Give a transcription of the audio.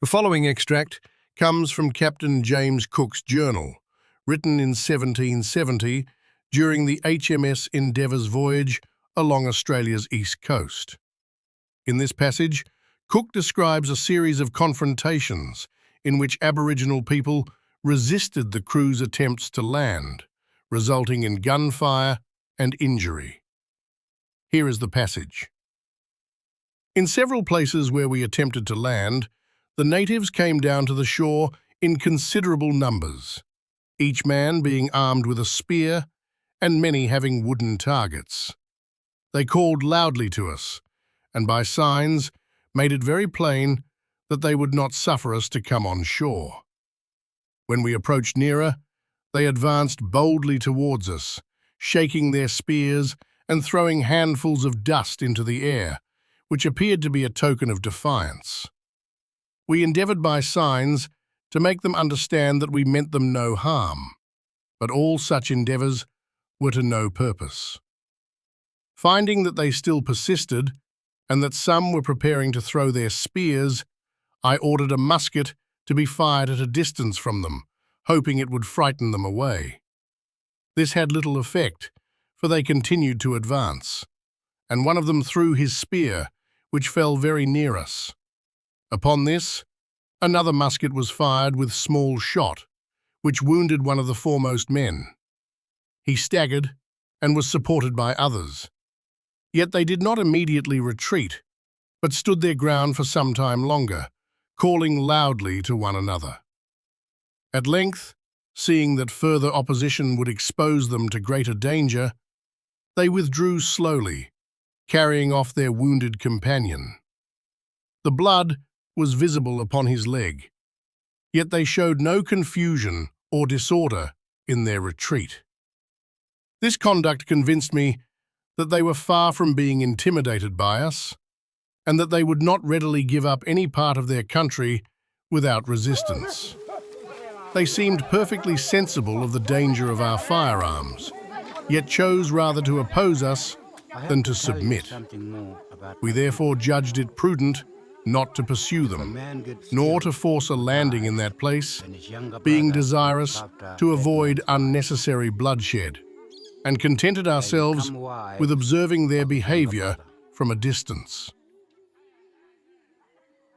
The following extract comes from Captain James Cook's journal, written in 1770 during the HMS Endeavour's voyage along Australia's east coast. In this passage, Cook describes a series of confrontations in which Aboriginal people resisted the crew's attempts to land, resulting in gunfire and injury. Here is the passage. In several places where we attempted to land, the natives came down to the shore in considerable numbers, each man being armed with a spear and many having wooden targets. They called loudly to us, and by signs made it very plain that they would not suffer us to come on shore. When we approached nearer, they advanced boldly towards us, shaking their spears and throwing handfuls of dust into the air, which appeared to be a token of defiance. We endeavoured by signs to make them understand that we meant them no harm, but all such endeavours were to no purpose. Finding that they still persisted, and that some were preparing to throw their spears, I ordered a musket to be fired at a distance from them, hoping it would frighten them away. This had little effect, for they continued to advance, and one of them threw his spear, which fell very near us. Upon this, another musket was fired with small shot, which wounded one of the foremost men. He staggered and was supported by others. Yet they did not immediately retreat, but stood their ground for some time longer, calling loudly to one another. At length, seeing that further opposition would expose them to greater danger, they withdrew slowly, carrying off their wounded companion. The blood was visible upon his leg, yet they showed no confusion or disorder in their retreat. This conduct convinced me that they were far from being intimidated by us, and that they would not readily give up any part of their country without resistance. They seemed perfectly sensible of the danger of our firearms, yet chose rather to oppose us than to submit. We therefore judged it prudent not to pursue them, nor to force a landing in that place, being desirous to avoid unnecessary bloodshed, and contented ourselves with observing their behaviour from a distance.